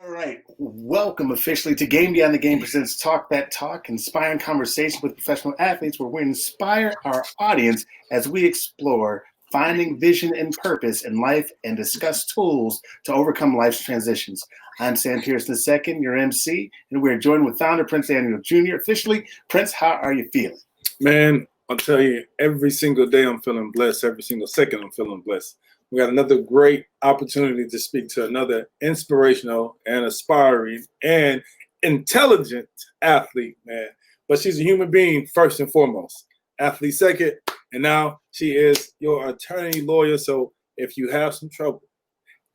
All right, welcome officially to Game Beyond the Game presents Talk That Talk, inspiring conversation with professional athletes where we inspire our audience as we explore finding vision and purpose in life and discuss tools to overcome life's transitions. I'm Sam Pearson II, your MC, and we're joined with founder Prince Daniel Jr. Officially, Prince, how are you feeling? Man, I'll tell you, every single day I'm feeling blessed. Every single second I'm feeling blessed. We got another great opportunity to speak to another inspirational and aspiring and intelligent athlete, man. But she's a human being first and foremost. Athlete second, and now she is your attorney lawyer. So if you have some trouble,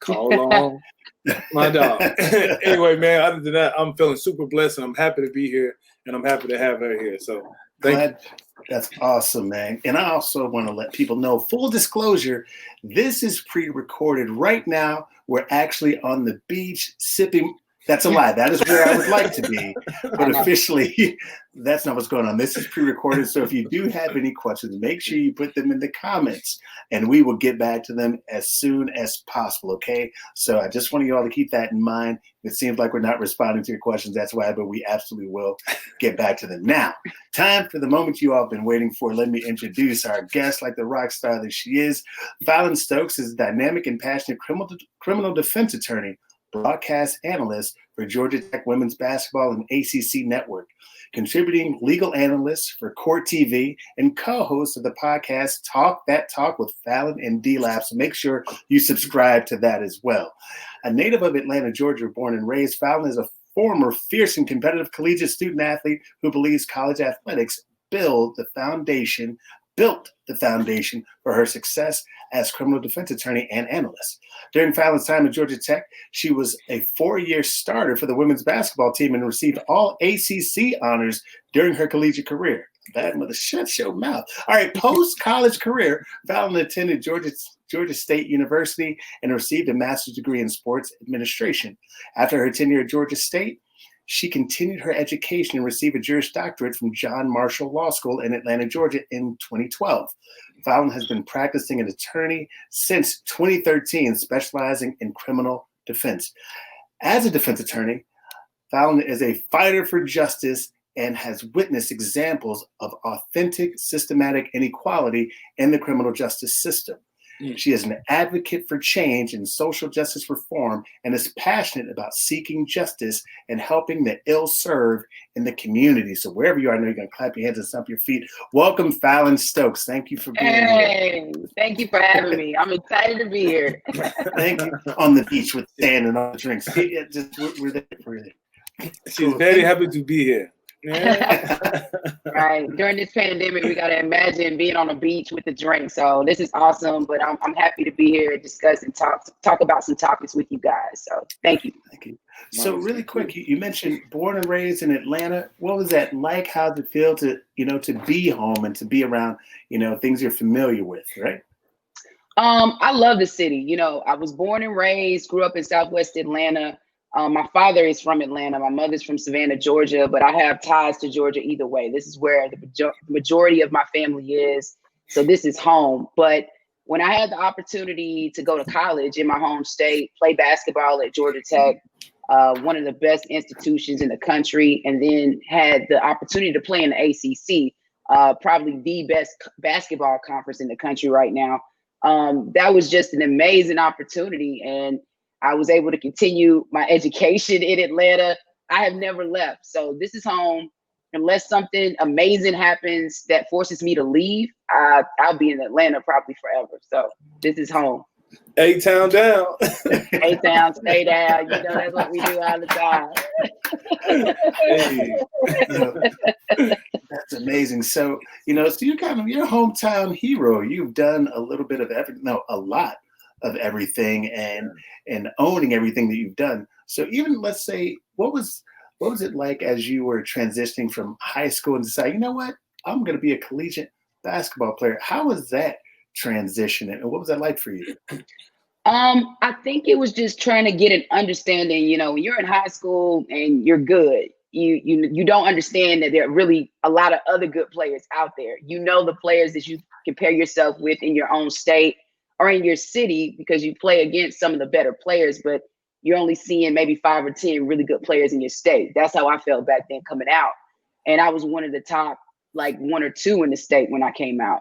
call on my dog. Anyway, man, other than that, I'm feeling super blessed and I'm happy to be here and I'm happy to have her here. So thank you. That's awesome, man. And I also want to let people know, full disclosure, this is pre-recorded right now. We're actually on the beach sipping. That's a lie. That is where I would like to be. But officially, that's not what's going on. This is pre-recorded. So if you do have any questions, make sure you put them in the comments and we will get back to them as soon as possible. Okay. So I just want you all to keep that in mind. It seems like we're not responding to your questions. That's why, but we absolutely will get back to them. Now, time for the moment you all have been waiting for. Let me introduce our guest, like the rock star that she is. Fallon Stokes is a dynamic and passionate criminal defense attorney, broadcast analyst for Georgia Tech Women's Basketball and ACC Network, contributing legal analyst for Court TV and co-host of the podcast Talk That Talk with Fallon and DLab. So make sure you subscribe to that as well. A native of Atlanta, Georgia, born and raised, Fallon is a former fierce and competitive collegiate student athlete who believes college athletics built the foundation for her success as criminal defense attorney and analyst. During Fallon's time at Georgia Tech, she was a 4-year starter for the women's basketball team and received All-ACC honors during her collegiate career. Bad mother, shut your mouth. All right, post-college career, Fallon attended Georgia State University and received a master's degree in sports administration. After her tenure at Georgia State, she continued her education and received a Juris Doctorate from John Marshall Law School in Atlanta, Georgia in 2012. Fallon has been practicing an attorney since 2013, specializing in criminal defense. As a defense attorney, Fallon is a fighter for justice and has witnessed examples of authentic systematic inequality in the criminal justice system. She is an advocate for change in social justice reform and is passionate about seeking justice and helping the ill-served in the community. So wherever you are, I know you're going to clap your hands and stomp your feet. Welcome, Fallon Stokes. Thank you for being here. Thank you for having me. I'm excited to be here. Thank you. On the beach with sand and all the drinks. We're there. She's very happy to be here. Yeah. Right. During this pandemic, we got to imagine being on a beach with a drink. So this is awesome, but I'm happy to be here and discuss and talk about some topics with you guys. So thank you. Thank you. So really quick, you mentioned born and raised in Atlanta. What was that like? How did it feel to be home and to be around, things you're familiar with, right? I love the city. I was born and raised, grew up in Southwest Atlanta. My father is from Atlanta. My mother's from Savannah, Georgia, but I have ties to Georgia either way. This is where the majority of my family is. So this is home. But when I had the opportunity to go to college in my home state, play basketball at Georgia Tech, one of the best institutions in the country, and then had the opportunity to play in the ACC, probably the best basketball conference in the country right now. That was just an amazing opportunity. And I was able to continue my education in Atlanta. I have never left. So this is home. Unless something amazing happens that forces me to leave, I'll be in Atlanta probably forever. So this is home. A-Town down. A-Town, stay down. That's what we do all the time. Hey, that's amazing. So, so you're your hometown hero. You've done a little bit of a lot of everything and owning everything that you've done. So even let's say, what was it like as you were transitioning from high school and deciding, you know what, I'm going to be a collegiate basketball player? How was that transition and what was that like for you? I think it was just trying to get an understanding. When you're in high school and you're good, you don't understand that there are really a lot of other good players out there. The players that you compare yourself with in your own state or in your city because you play against some of the better players, but you're only seeing maybe 5 or 10 really good players in your state. That's how I felt back then coming out. And I was one of the top, like 1 or 2 in the state when I came out.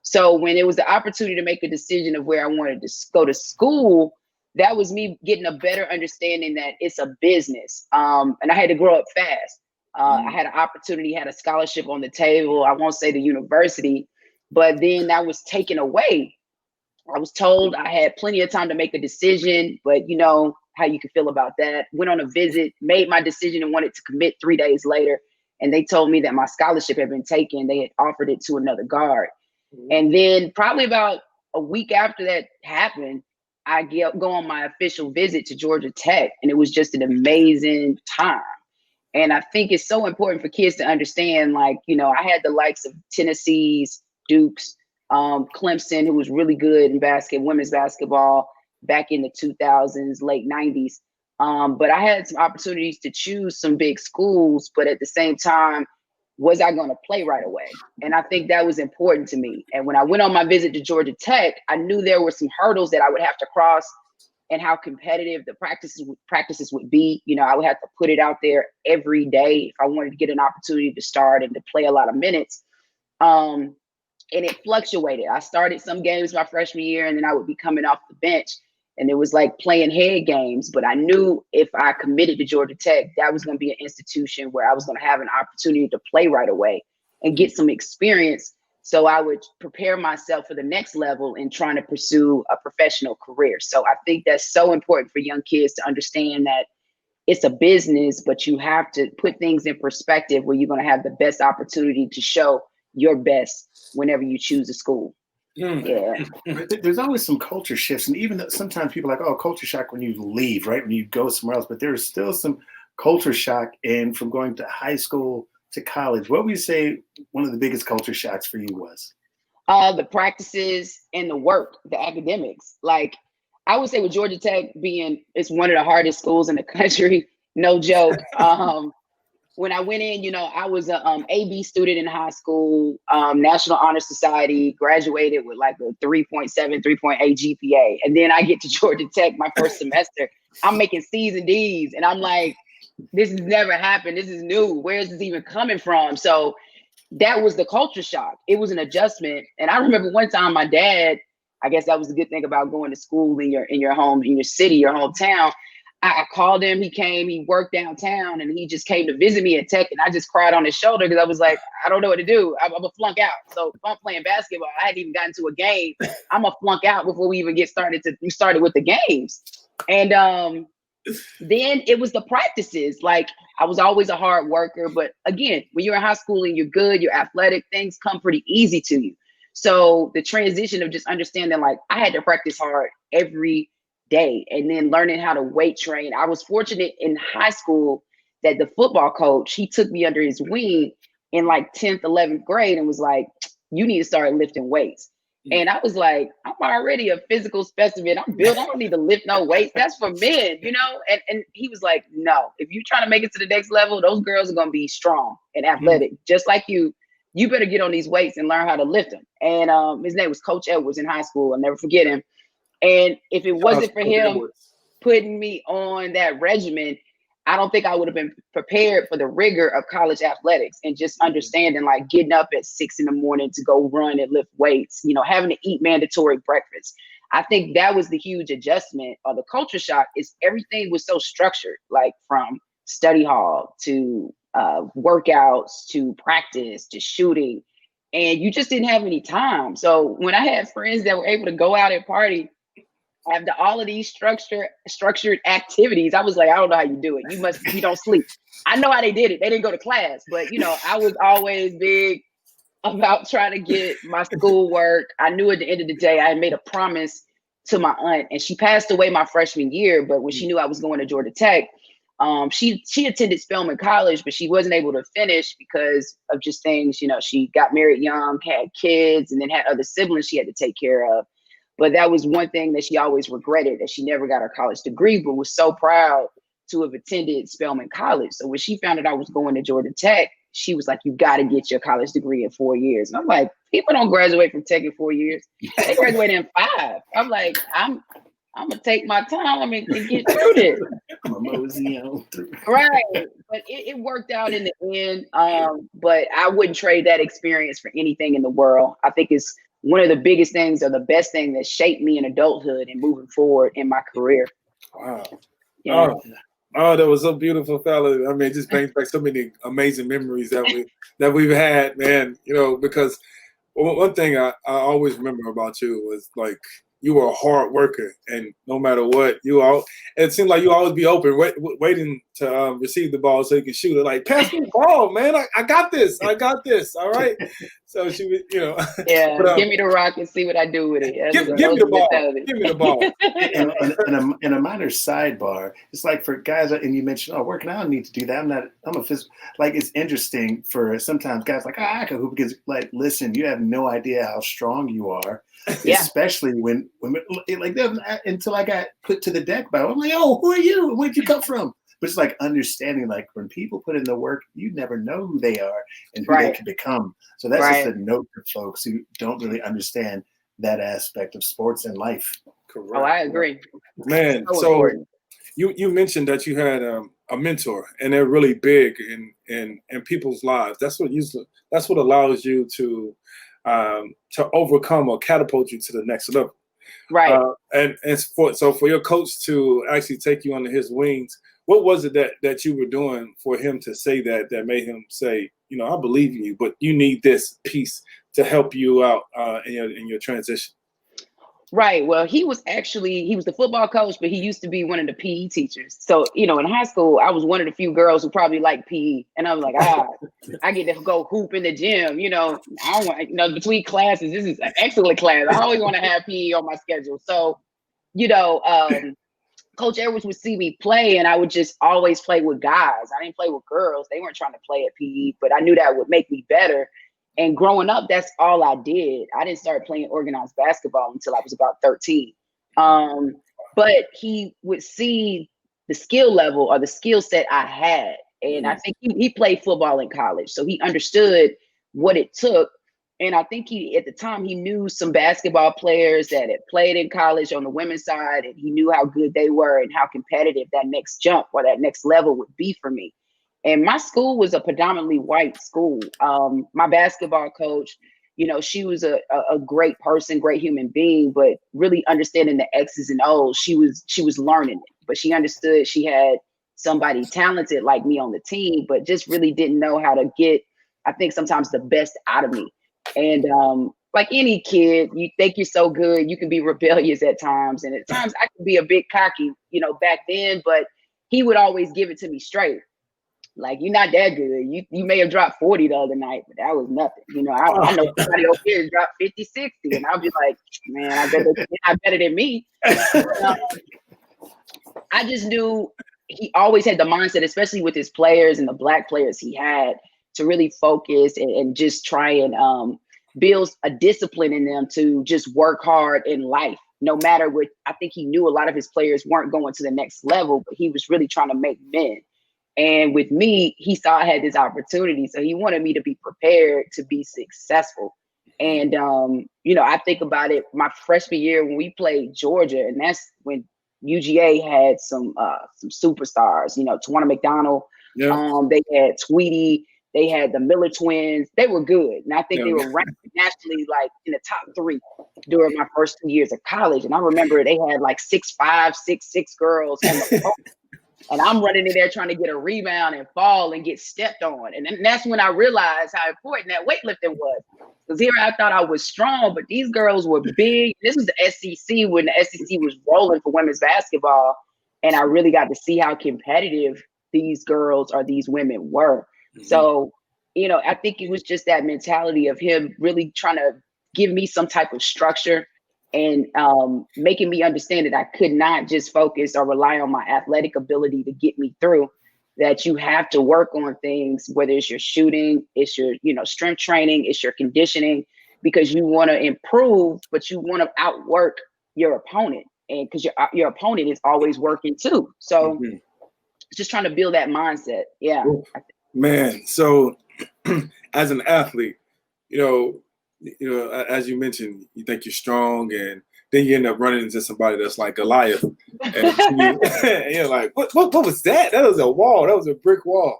So when it was the opportunity to make a decision of where I wanted to go to school, that was me getting a better understanding that it's a business. And I had to grow up fast. I had an opportunity, had a scholarship on the table. I won't say the university, but then that was taken away. I was told I had plenty of time to make a decision, but you know how you can feel about that. Went on a visit, made my decision and wanted to commit 3 days later. And they told me that my scholarship had been taken. They had offered it to another guard. And then probably about a week after that happened, I go on my official visit to Georgia Tech, and it was just an amazing time. And I think it's so important for kids to understand, like, you know, I had the likes of Tennessee's, Duke's, Clemson, who was really good in women's basketball back in the 2000s, late 90s. But I had some opportunities to choose some big schools, but at the same time, was I going to play right away? And I think that was important to me. And when I went on my visit to Georgia Tech, I knew there were some hurdles that I would have to cross and how competitive the practices would be. You know, I would have to put it out there every day if I wanted to get an opportunity to start and to play a lot of minutes. And it fluctuated. I started some games my freshman year, and then I would be coming off the bench. And it was like playing head games, but I knew if I committed to Georgia Tech, that was going to be an institution where I was going to have an opportunity to play right away and get some experience. So I would prepare myself for the next level in trying to pursue a professional career. So I think that's so important for young kids to understand that it's a business, but you have to put things in perspective where you're going to have the best opportunity to show your best whenever you choose a school. Yeah. There's always some culture shifts, and even though sometimes people are like, oh, culture shock when you leave, right? When you go somewhere else, but there is still some culture shock in from going to high school to college. What would you say one of the biggest culture shocks for you was? The practices and the work, the academics. Like I would say with Georgia Tech it's one of the hardest schools in the country, no joke. When I went in, you know, I was a AB student in high school, National Honor Society, graduated with like a 3.7, 3.8 GPA. And then I get to Georgia Tech my first semester. I'm making C's and D's. And I'm like, this has never happened. This is new. Where is this even coming from? So that was the culture shock. It was an adjustment. And I remember one time my dad, I guess that was the good thing about going to school in your home, in your city, your hometown. I called him, he came, he worked downtown, and he just came to visit me at Tech, and I just cried on his shoulder because I was like, I don't know what to do. I'm a flunk out. So if I'm playing basketball, I hadn't even gotten to a game. I'm a flunk out before we even we started with the games. And then it was the practices. Like I was always a hard worker, but again, when you're in high school and you're good, you're athletic, things come pretty easy to you. So the transition of just understanding, like I had to practice hard every day, and then learning how to weight train. I was fortunate in high school that the football coach, he took me under his wing in like 10th, 11th grade and was like, you need to start lifting weights. And I was like, I'm already a physical specimen. I'm built. I don't need to lift no weights. That's for men, you know? And he was like, no, if you're trying to make it to the next level, those girls are going to be strong and athletic, just like you. You better get on these weights and learn how to lift them. And his name was Coach Edwards in high school. I'll never forget him. And if it wasn't for him putting me on that regimen, I don't think I would have been prepared for the rigor of college athletics and just understanding, like getting up at 6 a.m. to go run and lift weights, you know, having to eat mandatory breakfast. I think that was the huge adjustment, or the culture shock, is everything was so structured, like from study hall to workouts to practice to shooting, and you just didn't have any time. So when I had friends that were able to go out and party after all of these structured activities, I was like, I don't know how you do it. You don't sleep. I know how they did it. They didn't go to class, but you know, I was always big about trying to get my schoolwork. I knew at the end of the day, I had made a promise to my aunt, and she passed away my freshman year. But when she knew I was going to Georgia Tech, she attended Spelman College, but she wasn't able to finish because of just things, you know, she got married young, had kids, and then had other siblings she had to take care of. But that was one thing that she always regretted, that she never got her college degree, but was so proud to have attended Spelman College. So when she found out I was going to Georgia Tech, she was like, you got to get your college degree in 4 years. And I'm like, people don't graduate from Tech in 4 years. They graduate in 5. I'm like, I'm gonna take my time and get through this. I'm a mosey on through. Right. But it worked out in the end. But I wouldn't trade that experience for anything in the world. I think it's one of the biggest things or the best thing that shaped me in adulthood and moving forward in my career. Wow. Yeah. Oh, that was so beautiful, Fallon. I mean, it just brings back so many amazing memories that we've had, man. You know, because one thing I always remember about you was like you were a hard worker, and no matter what, it seemed like you always be open, waiting to receive the ball so you can shoot it. Like, pass me the ball, man. I got this. I got this. All right. So she was, you know. Yeah. But, give me the rock and see what I do with it. Give me the ball. Give me the ball. In a minor sidebar, it's like for guys, and you mentioned, working out, I don't need to do that. I'm a physical. Like, it's interesting for sometimes guys like, I can hoop, because like, listen, you have no idea how strong you are. Yeah. Especially when like until I got put to the deck by, I'm like, oh, who are you? Where'd you come from? But it's like understanding, like when people put in the work, you never know who they are and who they can become. So that's just a note for folks who don't really understand that aspect of sports and life. Correct. Oh, I agree. Man, so you mentioned that you had a mentor, and they're really big in people's lives. That's what allows you to overcome or catapult you to the next level. Right. And for your coach to actually take you under his wings, what was it that you were doing for him to say that made him say, you know, I believe in you, but you need this piece to help you out in your transition? Right. Well, he was the football coach, but he used to be one of the PE teachers. So, you know, in high school, I was one of the few girls who probably liked PE. And I was like, I get to go hoop in the gym. You know, I don't want, you know, between classes, this is an excellent class. I always want to have PE on my schedule. So, you know, Coach Edwards would see me play, and I would just always play with guys. I didn't play with girls. They weren't trying to play at PE, but I knew that would make me better. And growing up, that's all I did. I didn't start playing organized basketball until I was about 13. But he would see the skill level or the skill set I had. And I think he played football in college, so he understood what it took. And I think at the time, he knew some basketball players that had played in college on the women's side, and he knew how good they were and how competitive that next jump or that next level would be for me. And my school was a predominantly white school. My basketball coach, you know, she was a great person, great human being, but really understanding the X's and O's, she was learning it. But she understood she had somebody talented like me on the team, but just really didn't know how to get, I think, sometimes the best out of me. And like any kid, you think you're so good, you can be rebellious at times. And at times I could be a bit cocky, you know, back then, but he would always give it to me straight. Like, you're not that good. You may have dropped 40 the other night, but that was nothing. You know, I know somebody over here dropped 50, 60, and I'll be like, man, I bet they're not better than me. I just knew he always had the mindset, especially with his players and the Black players he had, to really focus and just try and build a discipline in them to just work hard in life, no matter what. I think he knew a lot of his players weren't going to the next level, but he was really trying to make men. And with me, he saw I had this opportunity, so he wanted me to be prepared to be successful. And, you know, I think about it, my freshman year when we played Georgia, and that's when UGA had some superstars, you know, Tawana McDonald, they had Tweety, they had the Miller twins. They were good. And I think they were ranked nationally, like in the top 3 during my first 2 years of college. And I remember they had like 6'5", 6'6" girls on the court. And I'm running in there trying to get a rebound and fall and get stepped on. And that's when I realized how important that weightlifting was. Because here I thought I was strong, but these girls were big. This was the SEC when the SEC was rolling for women's basketball. And I really got to see how competitive these girls or these women were. Mm-hmm. So, you know, I think it was just that mentality of him really trying to give me some type of structure and making me understand that I could not just focus or rely on my athletic ability to get me through, that you have to work on things, whether it's your shooting, it's your, you know, strength training, it's your conditioning, because you want to improve, but you want to outwork your opponent. And because your opponent is always working too. So just trying to build that mindset. Yeah. Man, so as an athlete, you know, you know, as you mentioned, you think you're strong, and then you end up running into somebody that's like Goliath, and you're like, what was that? That was a wall. That was a brick wall.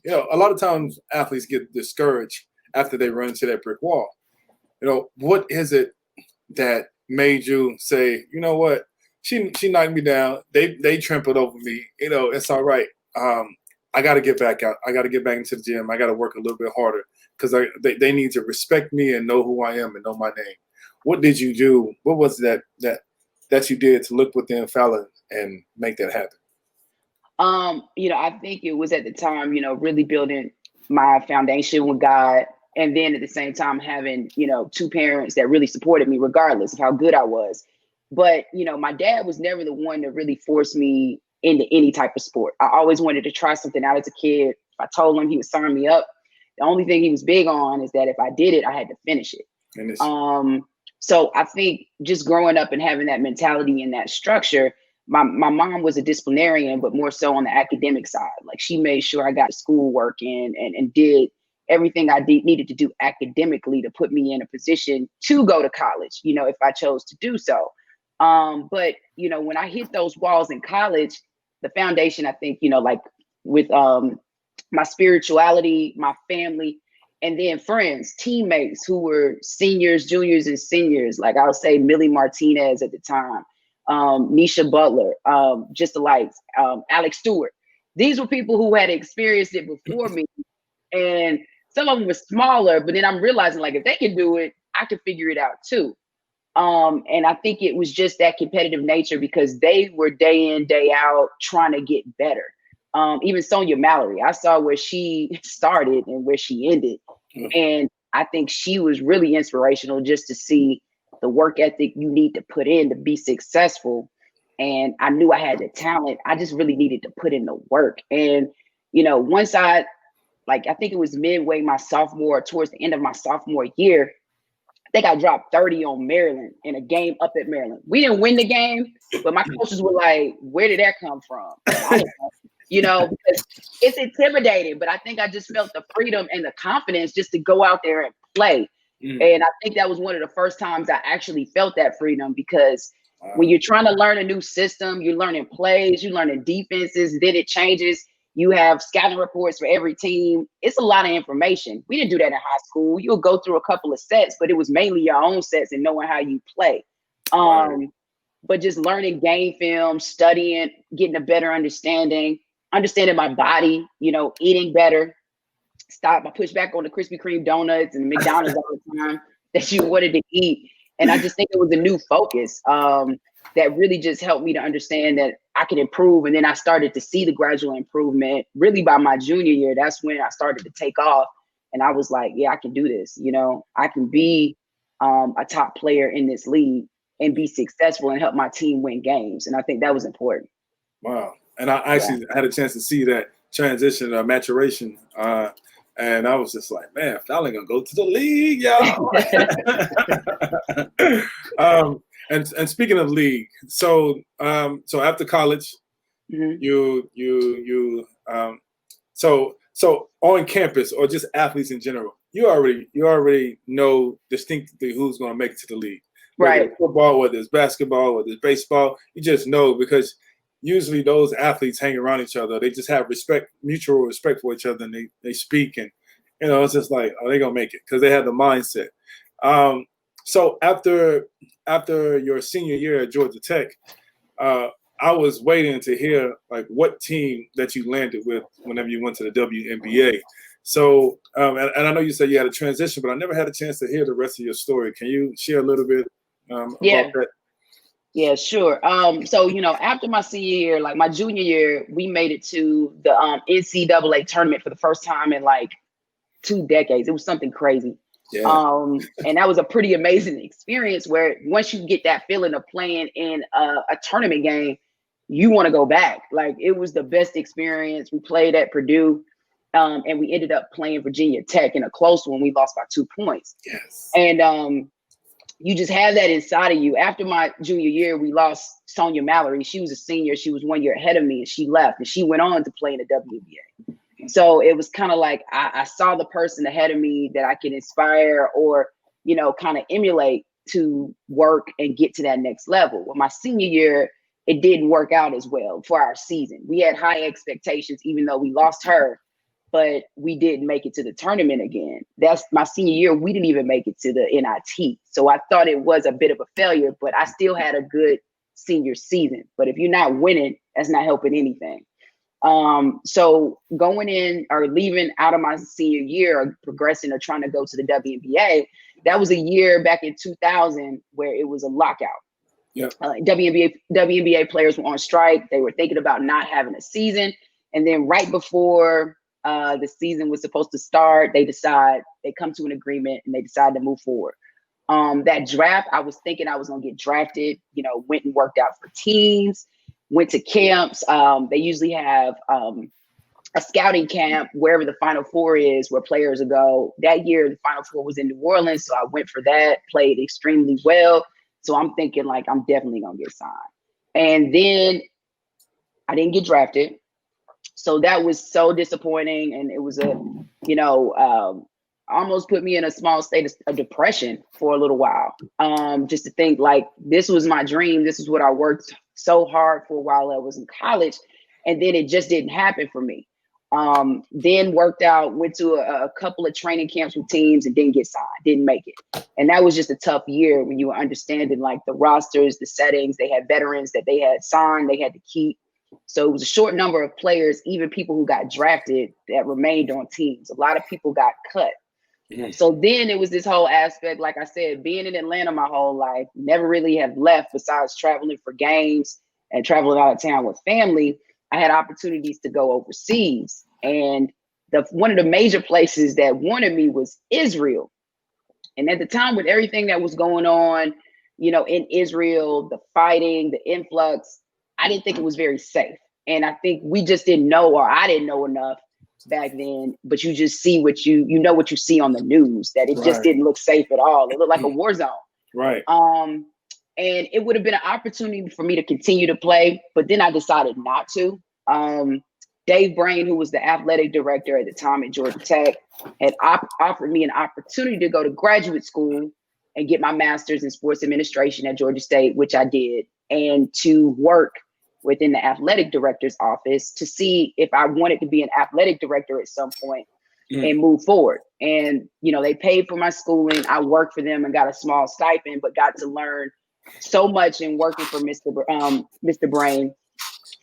You know, a lot of times athletes get discouraged after they run into that brick wall. You know, what is it that made you say, you know what, she knocked me down. They trampled over me. You know, it's all right. I got to get back out. I got to get back into the gym. I got to work a little bit harder because they need to respect me and know who I am and know my name. What did you do? What was that you did to look within Fallon and make that happen? You know, I think it was at the time, you know, really building my foundation with God. And then at the same time, having, you know, two parents that really supported me regardless of how good I was. But, you know, my dad was never the one to really force me into any type of sport. I always wanted to try something out as a kid. If I told him, he would sign me up. The only thing he was big on is that if I did it, I had to finish it. So I think just growing up and having that mentality and that structure, my mom was a disciplinarian, but more so on the academic side. Like, she made sure I got schoolwork in and did everything I needed to do academically to put me in a position to go to college, you know, if I chose to do so. But, you know, when I hit those walls in college, the foundation, I think, you know, like with my spirituality, my family, and then friends, teammates who were seniors, juniors, and seniors, like I'll say Millie Martinez at the time, Nisha Butler, just the likes, Alex Stewart. These were people who had experienced it before me. And some of them were smaller, but then I'm realizing, like, if they can do it, I can figure it out too. And I think it was just that competitive nature because they were day in, day out trying to get better. Even Sonia Mallory, I saw where she started and where she ended. And I think she was really inspirational just to see the work ethic you need to put in to be successful. And I knew I had the talent. I just really needed to put in the work. And, you know, once I think it was midway my sophomore, towards the end of my sophomore year, I think I dropped 30 on Maryland in a game up at Maryland. We didn't win the game, but my coaches were like, where did that come from? You know, because it's intimidating, but I think I just felt the freedom and the confidence just to go out there and play. And I think that was one of the first times I actually felt that freedom because when you're trying to learn a new system, you're learning plays, you're learning defenses, then it changes. You have scouting reports for every team. It's a lot of information. We didn't do that in high school. You'll go through a couple of sets, but it was mainly your own sets and knowing how you play. But just learning game film, studying, getting a better understanding my body, you know, eating better. I push back on the Krispy Kreme donuts and McDonald's all the time that you wanted to eat. And I just think it was a new focus that really just helped me to understand that I could improve. And then I started to see the gradual improvement really by my junior year. That's when I started to take off. And I was like, yeah, I can do this. You know, I can be a top player in this league and be successful and help my team win games. And I think that was important. Wow. And I actually had a chance to see that transition, maturation. And I was just like, man, Fallon gonna go to the league, y'all. And speaking of league, so after college, so on campus or just athletes in general, you already know distinctly who's gonna make it to the league. Whether Right. it's football, whether it's basketball, whether it's baseball, you just know because usually those athletes hang around each other. They just have mutual respect for each other, and they speak, and you know, it's just like, oh, they're gonna make it because they have the mindset. So after your senior year at Georgia Tech, I was waiting to hear like what team that you landed with whenever you went to the WNBA. So, and I know you said you had a transition, but I never had a chance to hear the rest of your story. Can you share a little bit about that? Yeah, sure. So, you know, after my senior year, like my junior year, we made it to the NCAA tournament for the first time in like 2 decades. It was something crazy. Yeah. And that was a pretty amazing experience where once you get that feeling of playing in a tournament game, you want to go back. Like, it was the best experience. We played at Purdue, and we ended up playing Virginia Tech in a close one. We lost by 2 points. Yes. And you just have that inside of you. After my junior year, we lost Sonia Mallory. She was a senior. She was 1 year ahead of me, and she left, and she went on to play in the WNBA. So it was kind of like I saw the person ahead of me that I could inspire or kind of emulate to work and get to that next level. Well, my senior year, it didn't work out as well for our season. We had high expectations, even though we lost her, but we didn't make it to the tournament again. That's my senior year. We didn't even make it to the NIT. So I thought it was a bit of a failure, but I still had a good senior season. But if you're not winning, that's not helping anything. So going in or leaving out of my senior year or progressing or trying to go to the WNBA, that was a year back in 2000 where it was a lockout. Yeah. WNBA players were on strike. They were thinking about not having a season. And then right before the season was supposed to start, they come to an agreement and they decide to move forward. That draft, I was thinking I was going to get drafted, went and worked out for teams, went to camps. They usually have a scouting camp wherever the Final Four is, where players will go. That year, the Final Four was in New Orleans, so I went for that, played extremely well. So I'm thinking like I'm definitely going to get signed. And then I didn't get drafted. So that was so disappointing. And it was almost put me in a small state of depression for a little while. Just to think like this was my dream. This is what I worked so hard for while I was in college. And then it just didn't happen for me. Then worked out, went to a couple of training camps with teams and didn't get signed, didn't make it. And that was just a tough year when you were understanding like the rosters, the settings. They had veterans that they had signed, they had to keep. So it was a short number of players, even people who got drafted that remained on teams. A lot of people got cut. Mm-hmm. So then it was this whole aspect, like I said, being in Atlanta my whole life, never really have left besides traveling for games and traveling out of town with family. I had opportunities to go overseas. And one of the major places that wanted me was Israel. And at the time with everything that was going on, in Israel, the fighting, the influx, I didn't think it was very safe. And I think we just didn't know, or I didn't know enough back then, but you just see what you see on the news, that it just didn't look safe at all. It looked like a war zone. Right. And it would have been an opportunity for me to continue to play, but then I decided not to. Dave Brain, who was the athletic director at the time at Georgia Tech, had offered me an opportunity to go to graduate school and get my master's in sports administration at Georgia State, which I did, and to work within the athletic director's office to see if I wanted to be an athletic director at some point and move forward. And, they paid for my schooling. I worked for them and got a small stipend, but got to learn so much in working for Mr. Brain.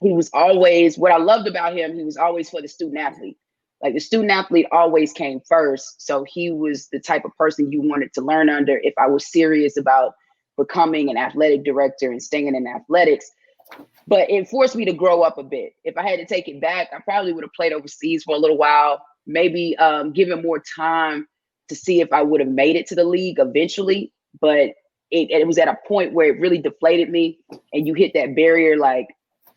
He was always, what I loved about him, he was always for the student athlete. Like the student athlete always came first. So he was the type of person you wanted to learn under if I was serious about becoming an athletic director and staying in athletics. But it forced me to grow up a bit. If I had to take it back, I probably would have played overseas for a little while, maybe given more time to see if I would have made it to the league eventually. But it was at a point where it really deflated me. And you hit that barrier, like,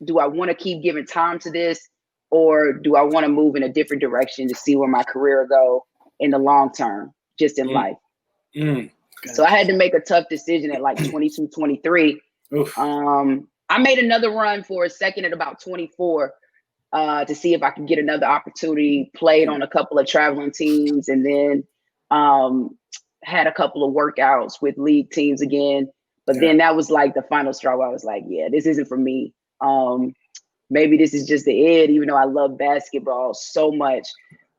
do I want to keep giving time to this, or do I want to move in a different direction to see where my career go in the long term, just in life? So I had to make a tough decision at like 22, 23. I made another run for a second at about 24 to see if I could get another opportunity, played on a couple of traveling teams, and then had a couple of workouts with league teams again. But then that was like the final straw where I was like, yeah, this isn't for me. Maybe this is just the end, even though I love basketball so much,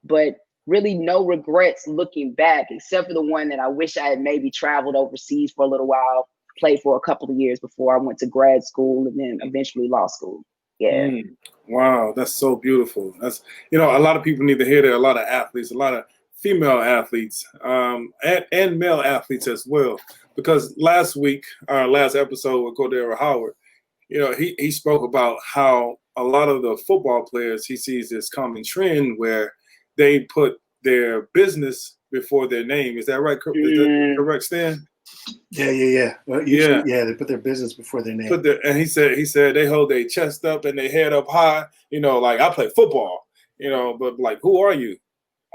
but really no regrets looking back, except for the one that I wish I had maybe traveled overseas for a little while, played for a couple of years before I went to grad school and then eventually law school. Yeah. Wow, that's so beautiful. That's, a lot of people need to hear that. A lot of athletes, a lot of female athletes, and male athletes as well. Because last week, our last episode with Cordero Howard, he spoke about how a lot of the football players, he sees this common trend where they put their business before their name. Is that right? Is that correct, Stan? Yeah. Well, usually, they put their business before their name. And he said they hold their chest up and their head up high. Like I play football. But like, who are you?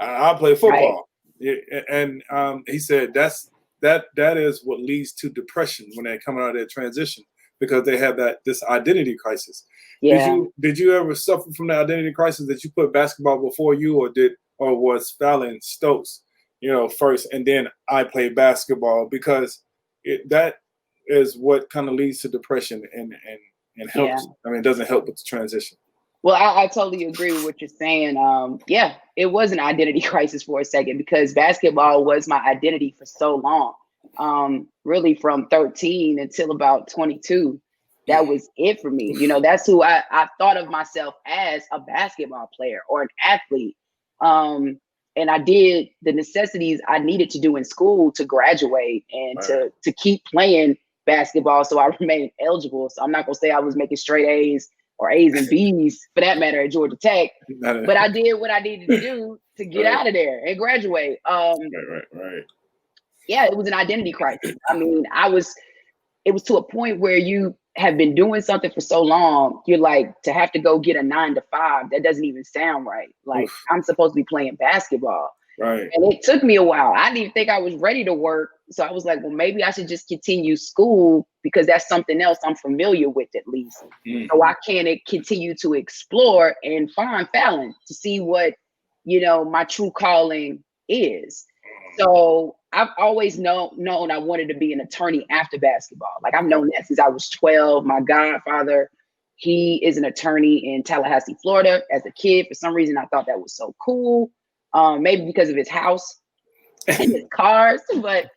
I play football. Right. And he said that is what leads to depression when they're coming out of that transition, because they have this identity crisis. Yeah. Did you ever suffer from the identity crisis that you put basketball before you, or was Fallon Stokes first, and then I played basketball because that is what kind of leads to depression and helps. Yeah. I mean, it doesn't help with the transition. Well, I totally agree with what you're saying. Yeah, it was an identity crisis for a second because basketball was my identity for so long. Really from 13 until about 22. That was it for me. That's who I thought of myself as, a basketball player or an athlete. And I did the necessities I needed to do in school to graduate and to keep playing basketball so I remained eligible. So I'm not going to say I was making straight A's or A's and B's for that matter at Georgia Tech, but I did what I needed to do to get out of there and graduate. Right. Yeah, it was an identity crisis. I mean, it was to a point where you have been doing something for so long, you're like, to have to go get a 9 to 5, that doesn't even sound right. Like, oof. I'm supposed to be playing basketball. Right. And it took me a while. I didn't even think I was ready to work. So I was like, well, maybe I should just continue school because that's something else I'm familiar with at least. Mm-hmm. So why can't it continue to explore and find Fallon to see what, my true calling is. So I've always known I wanted to be an attorney after basketball. Like I've known that since I was 12. My godfather, he is an attorney in Tallahassee, Florida. As a kid, for some reason, I thought that was so cool. Maybe because of his house and his cars, but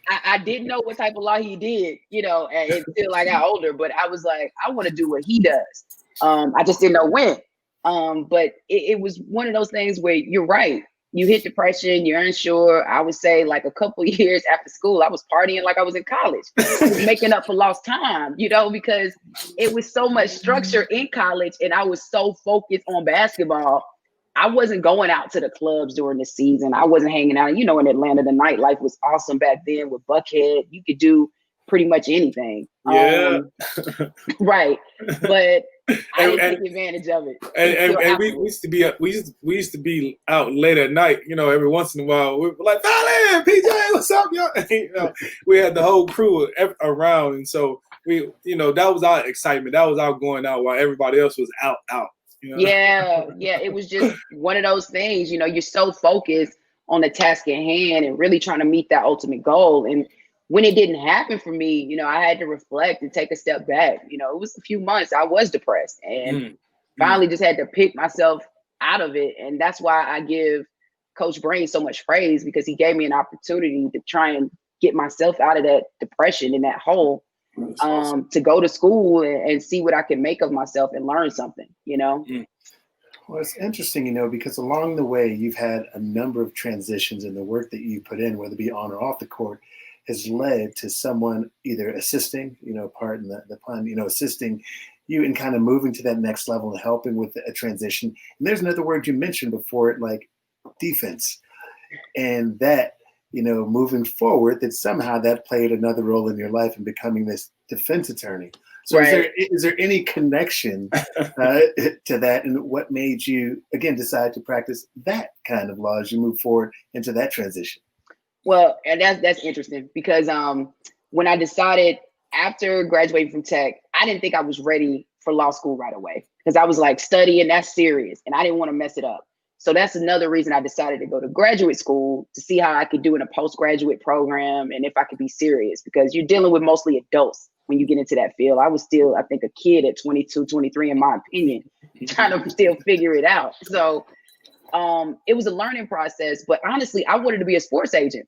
I didn't know what type of law he did, until I got older. But I was like, I want to do what he does. I just didn't know when. But it was one of those things where you're right. You hit depression, you're unsure. I would say like a couple years after school, I was partying like I was in college. I was making up for lost time, because it was so much structure in college and I was so focused on basketball. I wasn't going out to the clubs during the season. I wasn't hanging out. In Atlanta, the nightlife was awesome back then with Buckhead. You could do pretty much anything. Yeah. Right. But I didn't take advantage of it. And we used to be out late at night, every once in a while. We were like, Fallon, PJ, what's up, y'all? We had the whole crew around. And so we, that was our excitement. That was our going out while everybody else was out. Yeah. It was just one of those things, you're so focused on the task at hand and really trying to meet that ultimate goal. And when it didn't happen for me, I had to reflect and take a step back. It was a few months I was depressed and finally just had to pick myself out of it. And that's why I give Coach Brain so much praise because he gave me an opportunity to try and get myself out of that depression and that hole. Awesome. To go to school and see what I can make of myself and learn something, Well, it's interesting, because along the way, you've had a number of transitions in the work that you put in, whether it be on or off the court, has led to someone either assisting, pardon the pun, assisting you in kind of moving to that next level and helping with a transition. And there's another word you mentioned before it, like defense. And that, moving forward, that somehow that played another role in your life in becoming this defense attorney. So right. Is there any connection to that, and what made you, again, decide to practice that kind of law as you move forward into that transition? Well, and that's interesting because when I decided after graduating from tech, I didn't think I was ready for law school right away because I was like studying, that's serious, and I didn't want to mess it up. So that's another reason I decided to go to graduate school to see how I could do in a postgraduate program and if I could be serious because you're dealing with mostly adults when you get into that field. I was still, I think, a kid at 22, 23, in my opinion, trying to still figure it out. So it was a learning process, but honestly, I wanted to be a sports agent.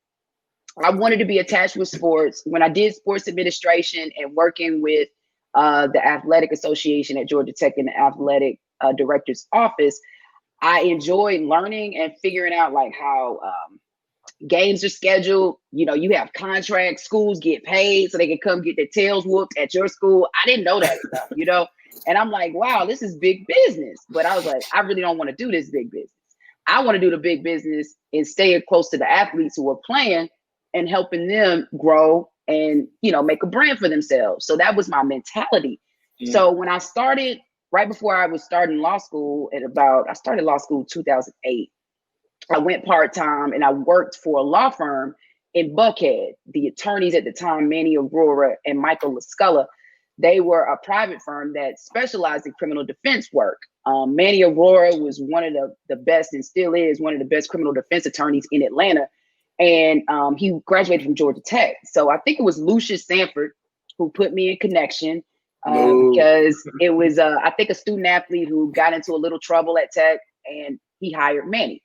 I wanted to be attached with sports. When I did sports administration and working with the athletic association at Georgia Tech in the athletic director's office, I enjoyed learning and figuring out like how games are scheduled. You have contracts, schools get paid so they can come get their tails whooped at your school. I didn't know that stuff, and I'm like, wow, this is big business. But I was like, I really don't want to do this big business. I want to do the big business and stay close to the athletes who are playing and helping them grow and, make a brand for themselves. So that was my mentality. So when I started, right before I was starting law school I started law school in 2008. I went part-time and I worked for a law firm in Buckhead. The attorneys at the time, Manny Aurora and Michael LaSculla, they were a private firm that specialized in criminal defense work. Manny Aurora was one of the best and still is one of the best criminal defense attorneys in Atlanta. And he graduated from Georgia Tech. So I think it was Lucius Sanford who put me in connection because it was, I think, a student athlete who got into a little trouble at Tech, and he hired Manny.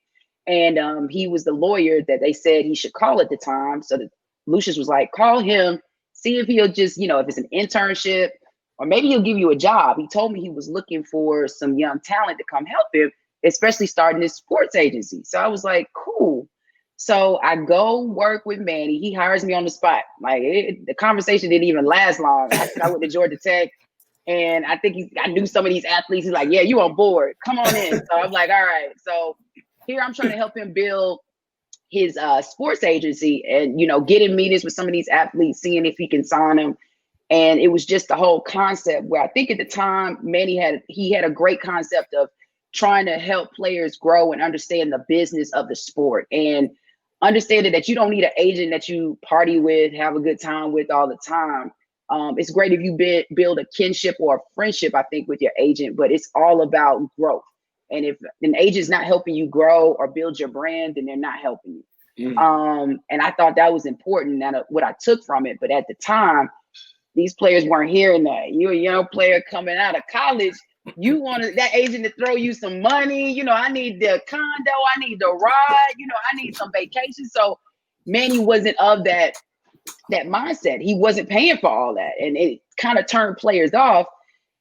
And he was the lawyer that they said he should call at the time. So Lucius was like, call him, see if he'll just, if it's an internship, or maybe he'll give you a job. He told me he was looking for some young talent to come help him, especially starting this sports agency. So I was like, cool. So I go work with Manny. He hires me on the spot. Like the conversation didn't even last long. I went to Georgia Tech, and I think I knew some of these athletes. He's like, yeah, you on board. Come on in. So I'm like, all right. So here I'm trying to help him build his sports agency and, getting meetings with some of these athletes, seeing if he can sign them. And it was just the whole concept where I think at the time, Manny had a great concept of trying to help players grow and understand the business of the sport, and understanding that you don't need an agent that you party with, have a good time with all the time. It's great if you build a kinship or a friendship, I think, with your agent, but it's all about growth. And if an agent's not helping you grow or build your brand, then they're not helping you. And I thought that was important, and what I took from it. But at the time, these players weren't hearing that. You're a young player coming out of college. You wanted that agent to throw you some money. I need the condo. I need the ride. I need some vacation. So Manny wasn't of that mindset. He wasn't paying for all that. And it kind of turned players off.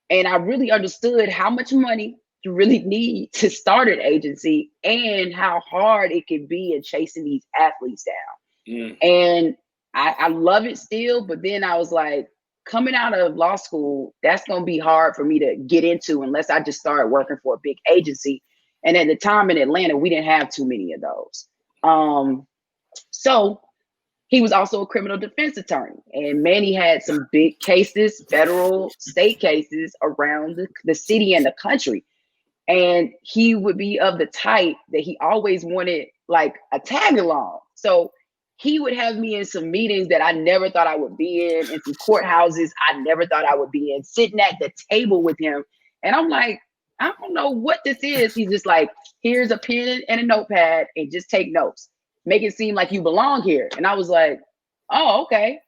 And I really understood how much money you really need to start an agency and how hard it can be in chasing these athletes down. And I love it still. But then I was like, coming out of law school, that's going to be hard for me to get into unless I just started working for a big agency. And at the time in Atlanta, we didn't have too many of those. So he was also a criminal defense attorney, and Manny had some big cases, federal, state cases around the city and the country. And he would be of the type that he always wanted like a tag along. So he would have me in some meetings that I never thought I would be in some courthouses I never thought I would be in, sitting at the table with him. And I'm like, I don't know what this is. He's just like, here's a pen and a notepad and just take notes. Make it seem like you belong here. And I was like, oh, okay.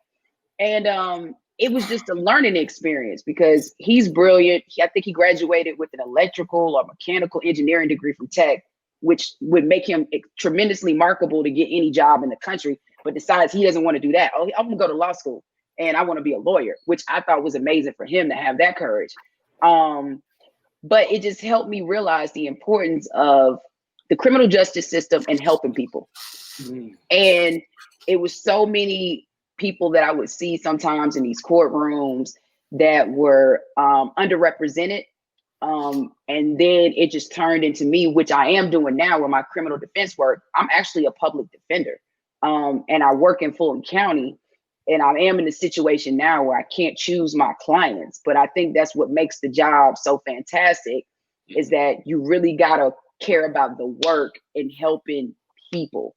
And it was just a learning experience because he's brilliant. I think he graduated with an electrical or mechanical engineering degree from Tech, which would make him tremendously marketable to get any job in the country, but decides he doesn't want to do that. Oh, I'm gonna go to law school and I want to be a lawyer, which I thought was amazing for him to have that courage. But it just helped me realize the importance of the criminal justice system and helping people. And it was so many people that I would see sometimes in these courtrooms that were underrepresented. And then it just turned into me, which I am doing now with my criminal defense work. I'm actually a public defender, and I work in Fulton County, and I am in a situation now where I can't choose my clients. But I think that's what makes the job so fantastic, is that you really gotta care about the work and helping people,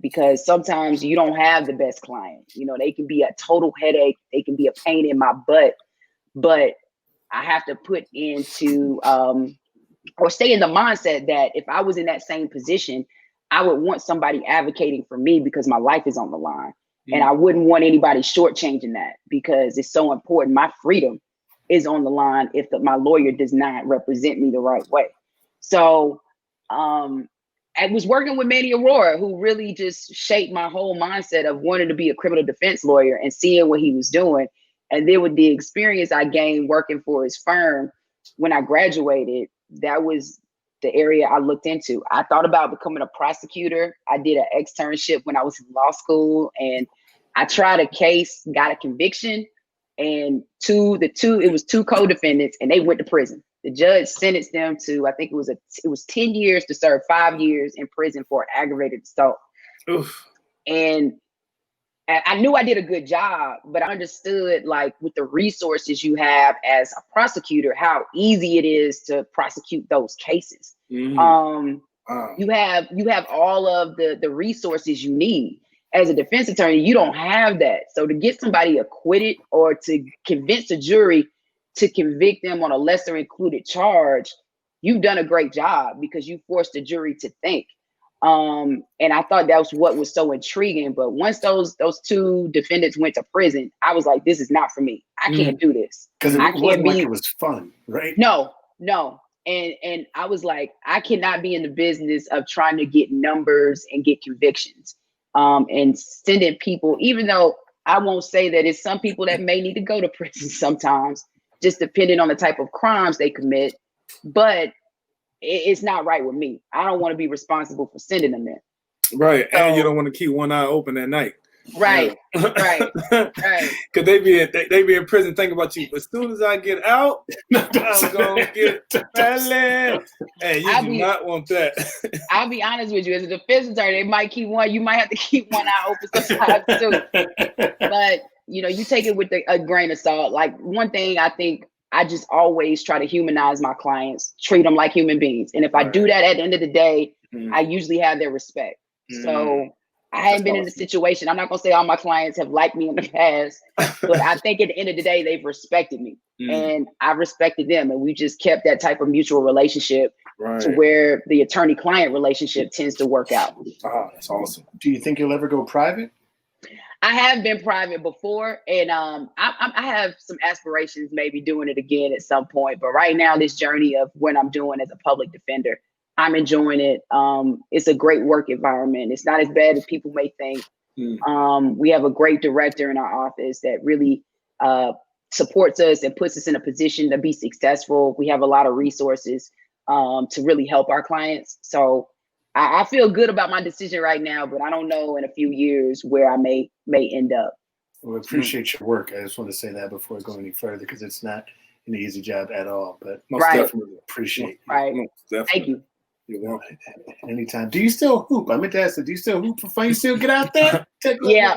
because sometimes you don't have the best client. They can be a total headache, they can be a pain in my butt, but I have to put into or stay in the mindset that if I was in that same position, I would want somebody advocating for me because my life is on the line. And I wouldn't want anybody shortchanging that because it's so important. My freedom is on the line if my lawyer does not represent me the right way. So I was working with Manny Aurora, who really just shaped my whole mindset of wanting to be a criminal defense lawyer and seeing what he was doing. And then with the experience I gained working for his firm, when I graduated, that was the area I looked into. I thought about becoming a prosecutor. I did an externship when I was in law school, and I tried a case, got a conviction, and it was two co-defendants, and they went to prison. The judge sentenced them to, I think it was 10 years to serve 5 years in prison for aggravated assault. Oof. And I knew I did a good job, but I understood, like, with the resources you have as a prosecutor, how easy it is to prosecute those cases. You have all of the resources you need. As a defense attorney, you don't have that. So to get somebody acquitted or to convince a jury to convict them on a lesser included charge, you've done a great job because you forced the jury to think. And I thought that was what was so intriguing. But once those two defendants went to prison, I was like, this is not for me. I can't do this. Because it I can't wasn't be like it was fun, right? No. And I was like, I cannot be in the business of trying to get numbers and get convictions. And sending people, even though I won't say that it's some people that may need to go to prison sometimes, just depending on the type of crimes they commit. But it's not right with me. I don't want to be responsible for sending them there. Right. So, and you don't want to keep one eye open at night. Right. Right. Because they be in prison thinking about you. As soon as I get out, I'm going to get Fallon. Hey, you do not want that. I'll be honest with you. As a defense attorney, they might keep one. You might have to keep one eye open sometimes too. But, you take it with a grain of salt. Like, one thing I think, I just always try to humanize my clients, treat them like human beings. And if I do that at the end of the day, I usually have their respect. So I haven't been in a situation. I'm not going to say all my clients have liked me in the past, but I think at the end of the day, they've respected me and I respected them. And we just kept that type of mutual relationship to where the attorney-client relationship tends to work out. Oh, that's awesome. Do you think you'll ever go private? I have been private before, and I have some aspirations, maybe doing it again at some point. But right now, this journey of what I'm doing as a public defender, I'm enjoying it. It's a great work environment. It's not as bad as people may think. We have a great director in our office that really supports us and puts us in a position to be successful. We have a lot of resources to really help our clients. So I feel good about my decision right now, but I don't know in a few years where I may end up. Well, I appreciate your work. I just want to say that before I go any further, because it's not an easy job at all. But most definitely appreciate it. Most definitely. Thank you. You're welcome. Anytime. Do you still hoop? I meant to ask you, do you still hoop for fun? You still get out there? Yeah.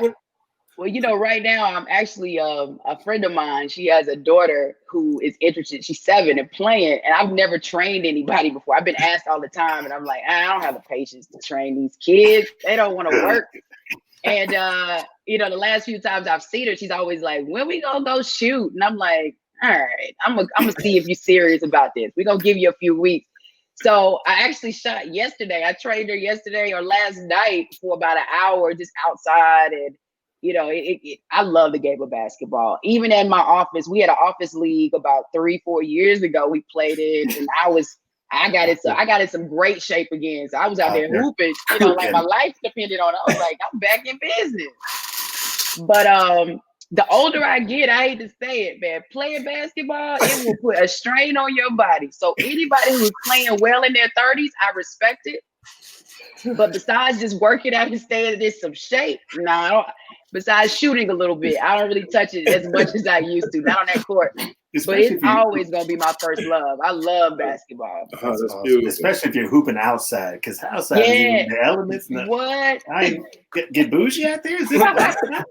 Well, right now I'm actually a friend of mine. She has a daughter who is interested. She's 7 and playing, and I've never trained anybody before. I've been asked all the time, and I'm like, I don't have the patience to train these kids. They don't want to work. And the last few times I've seen her, she's always like, when we gonna go shoot? And I'm like, all right, I'm gonna see if you're serious about this. We're gonna give you a few weeks. So I actually shot yesterday. I trained her yesterday or last night for about an hour just outside, and I love the game of basketball. Even in my office, we had an office league about 3-4 years ago. We played it, and I got in some great shape again. So I was out there hooping, like my life depended on it. I was like, I'm back in business. But the older I get, I hate to say it, man, playing basketball, it will put a strain on your body. So anybody who's playing well in their 30s, I respect it. But besides just working out and staying in some shape, besides shooting a little bit, I don't really touch it as much as I used to, not on that court. But it's always going to be my first love. I love basketball. That's beautiful. Especially if you're hooping outside, because outside is the elements. What? I get bougie out there? Is this blacktop?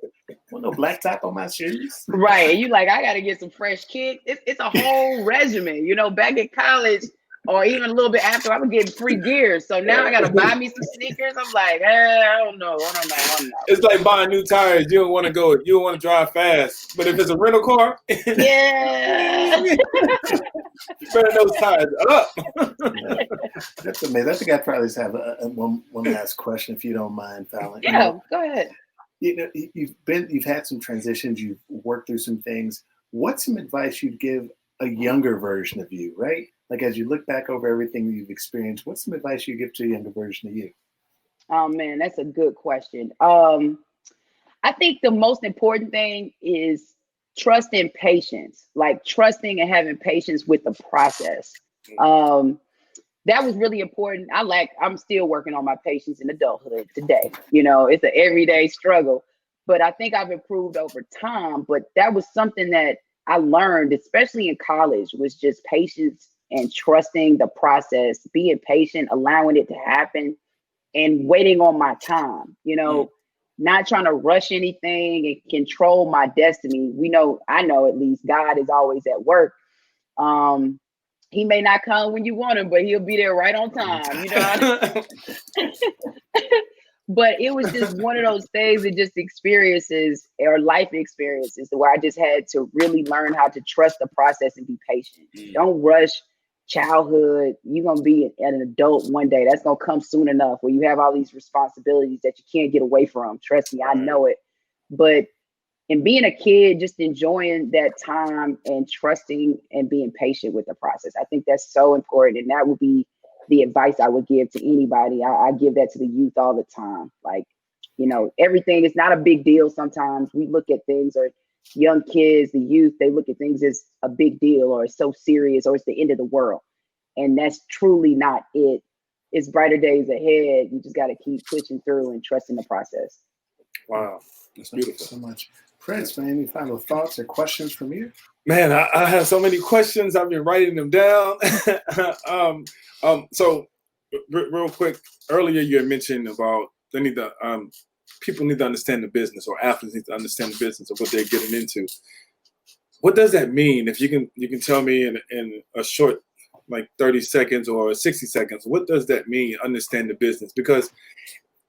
Want no blacktop on my shoes? Right. And you like, I got to get some fresh kicks. It's a whole regimen. Back in college, or even a little bit after, I was getting free gear. So now I got to buy me some sneakers. I'm like, I don't know. It's like buying new tires. You don't want to drive fast. But if it's a rental car, yeah, burn those tires up. That's amazing. I think I probably just have one last question, if you don't mind, Fallon. Yeah, go ahead. You've had some transitions. You've worked through some things. What's some advice you'd give a younger version of you, right? Like, as you look back over everything you've experienced, what's some advice you give to a younger version of you? Oh man, that's a good question. I think the most important thing is trust and patience, like trusting and having patience with the process. That was really important. I'm still working on my patience in adulthood today. It's an everyday struggle, but I think I've improved over time. But that was something that I learned, especially in college, was just patience and trusting the process, being patient, allowing it to happen, and waiting on my time, not trying to rush anything and control my destiny. I know at least God is always at work. He may not come when you want him, but he'll be there right on time, But it was just one of those things and just experiences or life experiences where I just had to really learn how to trust the process and be patient. Don't rush. childhood, you're going to be an adult one day. That's going to come soon enough where you have all these responsibilities that you can't get away from. Trust me, I know it. But in being a kid, just enjoying that time and trusting and being patient with the process. I think that's so important. And that would be the advice I would give to anybody. I give that to the youth all the time. Like, everything is not a big deal. Sometimes we look at things, or young kids, the youth, they look at things as a big deal, or it's so serious, or it's the end of the world. And that's truly not it. It's brighter days ahead. You just got to keep pushing through and trusting the process. Wow. That's beautiful. Thank you so much. Prince, man, any final thoughts or questions from you? Man, I have so many questions. I've been writing them down. So real quick, earlier you had mentioned about people need to understand the business, or athletes need to understand the business of what they're getting into. What does that mean? If you can tell me in a short, like 30 seconds or 60 seconds, what does that mean, understand the business? Because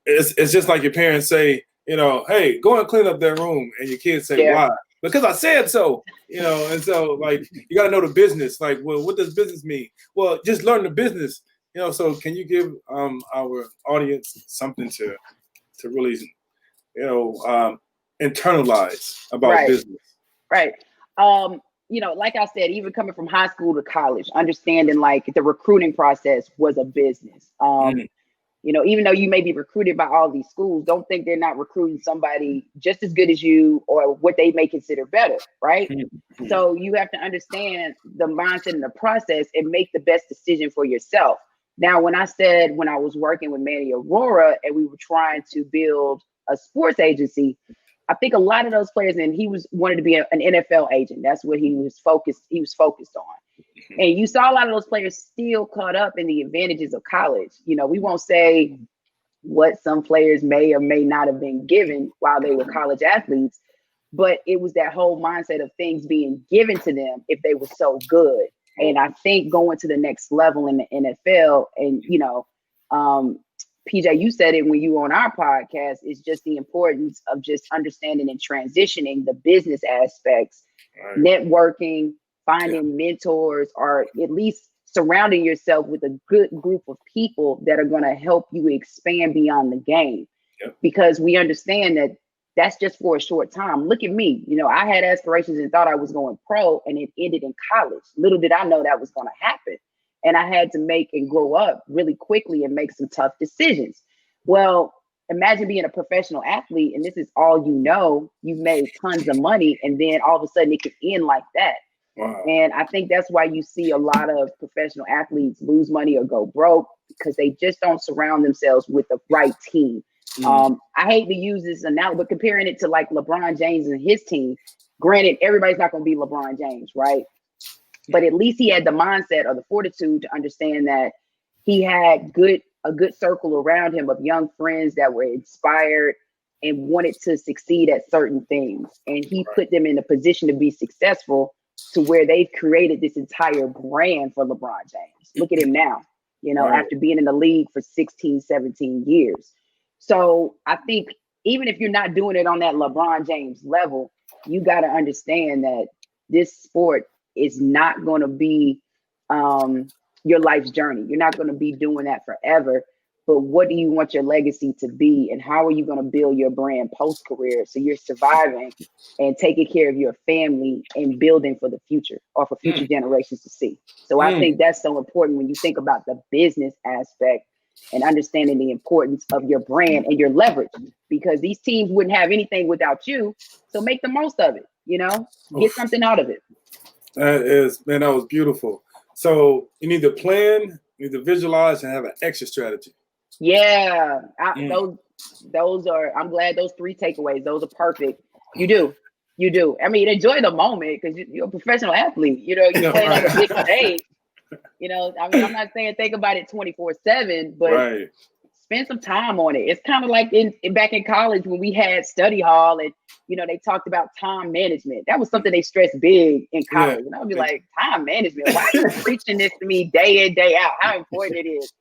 it's just like your parents say, hey, go and clean up their room. And your kids say, why? Because I said so, and so like, you got to know the business. Like, well, what does business mean? Well, just learn the business, so can you give our audience something to really, internalize about business? Right. Like I said, even coming from high school to college, understanding like the recruiting process was a business. Even though you may be recruited by all these schools, don't think they're not recruiting somebody just as good as you or what they may consider better, right? So you have to understand the mindset and the process and make the best decision for yourself. Now, when I was working with Manny Aurora and we were trying to build a sports agency, I think a lot of those players, and he wanted to be an NFL agent. That's what he was focused on. And you saw a lot of those players still caught up in the advantages of college. We won't say what some players may or may not have been given while they were college athletes, but it was that whole mindset of things being given to them if they were so good. And I think going to the next level in the NFL, and PJ, you said it when you were on our podcast, is just the importance of just understanding and transitioning the business aspects, networking, finding mentors, or at least surrounding yourself with a good group of people that are going to help you expand beyond the game. Because we understand that that's just for a short time. Look at me. I had aspirations and thought I was going pro, and it ended in college. Little did I know that was going to happen. And I had to make and grow up really quickly and make some tough decisions. Well, imagine being a professional athlete and this is all you've made tons of money, and then all of a sudden it could end like that. Wow. And I think that's why you see a lot of professional athletes lose money or go broke, because they just don't surround themselves with the right team. I hate to use this analogy, but comparing it to like LeBron James and his team, granted, everybody's not going to be LeBron James, right? But at least he had the mindset or the fortitude to understand that he had a good circle around him of young friends that were inspired and wanted to succeed at certain things. And he put them in a position to be successful, to where they've created this entire brand for LeBron James. Look at him now, after being in the league for 16, 17 years. So I think even if you're not doing it on that LeBron James level, you got to understand that this sport is not going to be your life's journey. You're not going to be doing that forever. But what do you want your legacy to be? And how are you going to build your brand post-career so you're surviving and taking care of your family and building for the future, or for future generations to see? So I think that's so important when you think about the business aspect and understanding the importance of your brand and your leverage, because these teams wouldn't have anything without you. So make the most of it, get something out of it. That was beautiful. So you need to plan, you need to visualize, and have an exit strategy. Yeah, those are, I'm glad those 3 takeaways, those are perfect. You do. I mean, enjoy the moment, because you're a professional athlete, you're playing on a big stage. I mean, I'm not saying think about it 24/7, but spend some time on it. It's kind of like back in college when we had study hall and, they talked about time management. That was something they stressed big in college. And I would be like, time management? Why are you preaching this to me day in, day out? How important it is.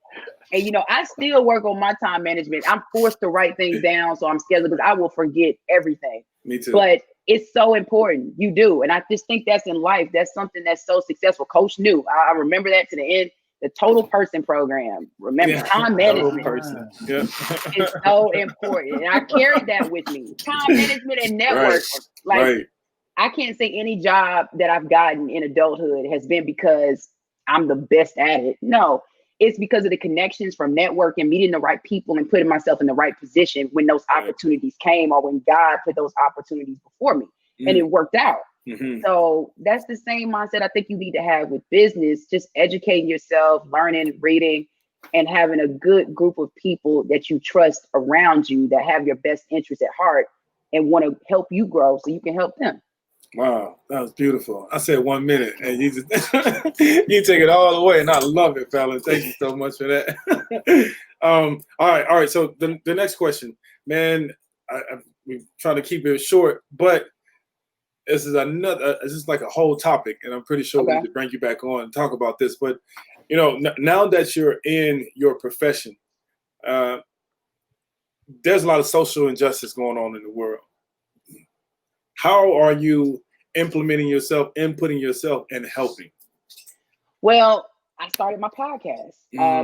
And, I still work on my time management. I'm forced to write things down so I'm scheduled, because I will forget everything. Me too. But It's so important. You do. And I just think that's in life. That's something that's so successful. Coach knew. I remember that to the end. The total person program. Remember, time management. Person. Yeah. It's so important. And I carried that with me. Time management and networking. Right. I can't say any job that I've gotten in adulthood has been because I'm the best at it. No, it's because of the connections from networking, meeting the right people, and putting myself in the right position when those opportunities came, or when God put those opportunities before me, and it worked out. So that's the same mindset I think you need to have with business, just educating yourself, learning, reading, and having a good group of people that you trust around you that have your best interests at heart and want to help you grow so you can help them. Wow, that was beautiful. I said 1 minute, and you just you take it all the way, and I love it, Fallon. Thank you so much for that. All right. So the next question, man, we trying to keep it short, but this is like a whole topic, and I'm pretty sure we need to bring you back on and talk about this. But now that you're in your profession, there's a lot of social injustice going on in the world. How are you implementing yourself, inputting yourself, and helping? Well, I started my podcast.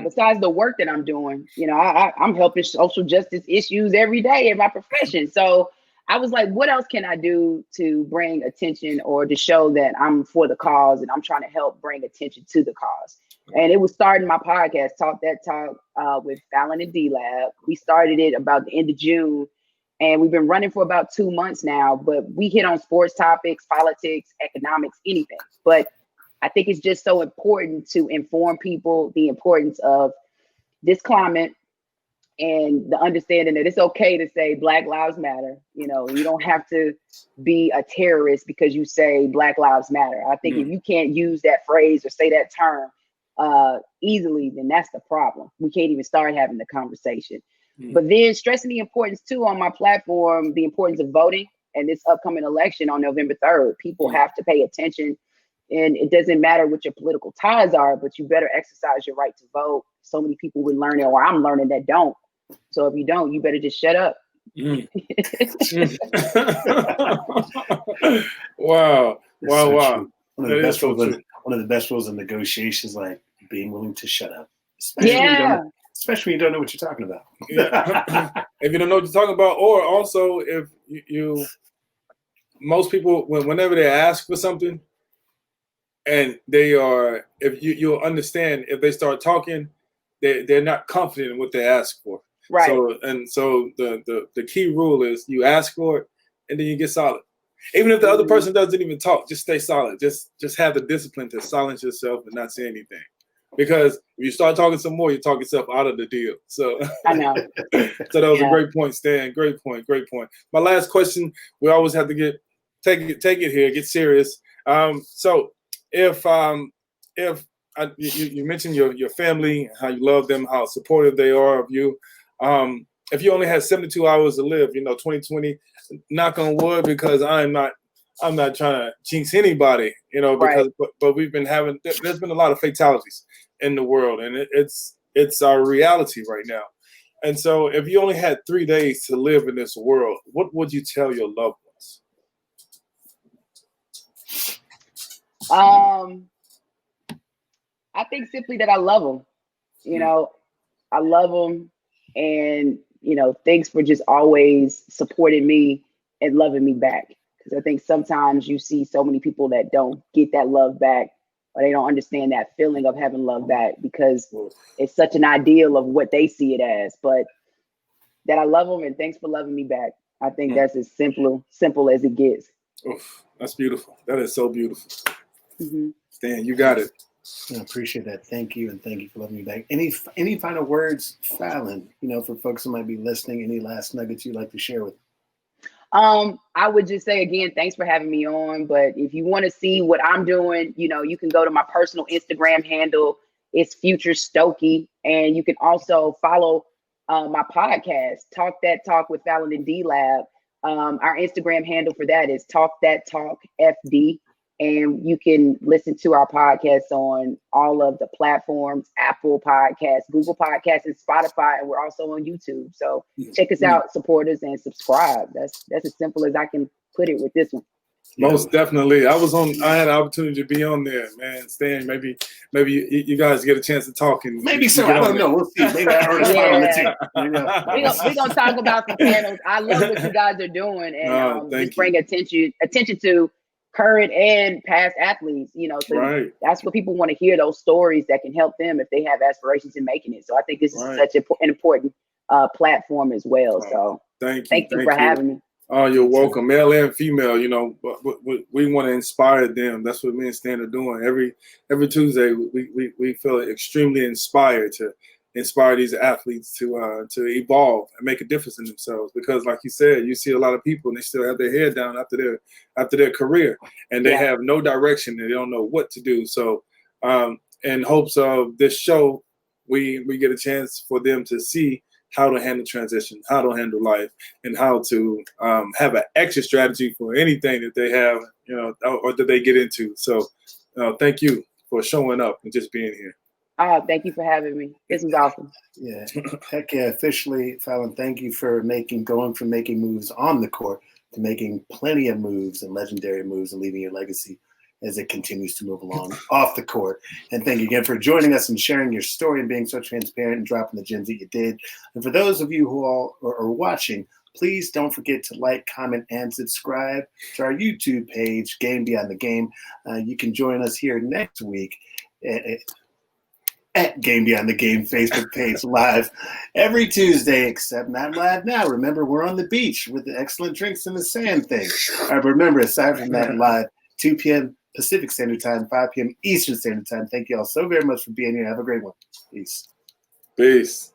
Besides the work that I'm doing, I'm helping social justice issues every day in my profession. So I was like, what else can I do to bring attention or to show that I'm for the cause and I'm trying to help bring attention to the cause? And it was starting my podcast, Talk That Talk, with Fallon and DLab. We started it about the end of June. And we've been running for about 2 months now, but we hit on sports topics, politics, economics, anything. But I think it's just so important to inform people the importance of this climate and the understanding that it's okay to say Black Lives Matter. You don't have to be a terrorist because you say Black Lives Matter. I think if you can't use that phrase or say that term easily, then that's the problem. We can't even start having the conversation. But then stressing the importance too on my platform, the importance of voting and this upcoming election on November 3rd. People have to pay attention, and it doesn't matter what your political ties are, but you better exercise your right to vote. So many people would learn it, or I'm learning that don't. So if you don't, you better just shut up. Wow. One of the best rules in negotiations, like being willing to shut up. Especially when you don't know what you're talking about. If you don't know what you're talking about, or also if most people, whenever they ask for something, and you'll understand if they start talking, they're not confident in what they ask for. Right. So the key rule is you ask for it, and then you get solid. Even if the other person doesn't even talk, just stay solid. Just have the discipline to silence yourself and not say anything. Because if you start talking some more, you talk yourself out of the deal. So I know. So that was a great point, Stan. Great point. My last question, we always have to take it here, get serious. So if you mentioned your family, how you love them, how supportive they are of you. If you only had 72 hours to live, 2020, knock on wood, because I'm not trying to jinx anybody, because but we've been there's been a lot of fatalities in the world, and it's our reality right now. And so if you only had 3 days to live in this world, what would you tell your loved ones? I think simply that I love them. I love them, and thanks for just always supporting me and loving me back. Because I think sometimes you see so many people that don't get that love back, or they don't understand that feeling of having love back, because it's such an ideal of what they see it as. But that I love them, and thanks for loving me back. I think that's as simple as it gets. Oof, that's beautiful. That is so beautiful. Stan, you got it. I appreciate that. Thank you, and thank you for loving me back. Any final words, Fallon, for folks who might be listening, any last nuggets you'd like to share with them? I would just say again, thanks for having me on. But if you want to see what I'm doing, you can go to my personal Instagram handle. It's Future Stokey. And you can also follow my podcast, Talk That Talk with Fallon and DLab. Our Instagram handle for that is Talk That Talk FD. And you can listen to our podcast on all of the platforms, Apple Podcasts, Google Podcasts, and Spotify. And we're also on YouTube. So check us out, support us, and subscribe. That's as simple as I can put it with this one. Most definitely. I had the opportunity to be on there, man. Stan, maybe you guys get a chance to talk. And maybe so. I don't know. We'll see. Maybe I earn a spot on the team. We're gonna talk about some panels. I love what you guys are doing, and just bring attention to current and past athletes. So that's what people want to hear, those stories that can help them if they have aspirations in making it. So I think this is such an important platform as well. So thank you for having me. Oh, you're welcome. Male and female, we want to inspire them. That's what me and Stan are doing. Every Tuesday, we feel extremely inspired to inspire these athletes to evolve and make a difference in themselves. Because, like you said, you see a lot of people and they still have their head down after their career, and they have no direction and they don't know what to do. So, in hopes of this show, we get a chance for them to see how to handle transition, how to handle life, and how to have an exit strategy for anything that they have, or that they get into. So thank you for showing up and just being here. Thank you for having me. This was awesome. Yeah, heck yeah. Officially, Fallon, thank you for going from making moves on the court to making plenty of moves and legendary moves and leaving your legacy as it continues to move along off the court. And thank you again for joining us and sharing your story and being so transparent and dropping the gems that you did. And for those of you who all are watching, please don't forget to like, comment, and subscribe to our YouTube page, Game Beyond the Game. You can join us here next week at Game Beyond the Game Facebook page live every Tuesday, except not live now. Remember, we're on the beach with the excellent drinks in the sand thing. All right, remember, aside from that, live 2 p.m. Pacific Standard Time, 5 p.m. Eastern Standard Time. Thank you all so very much for being here. Have a great one. Peace. Peace.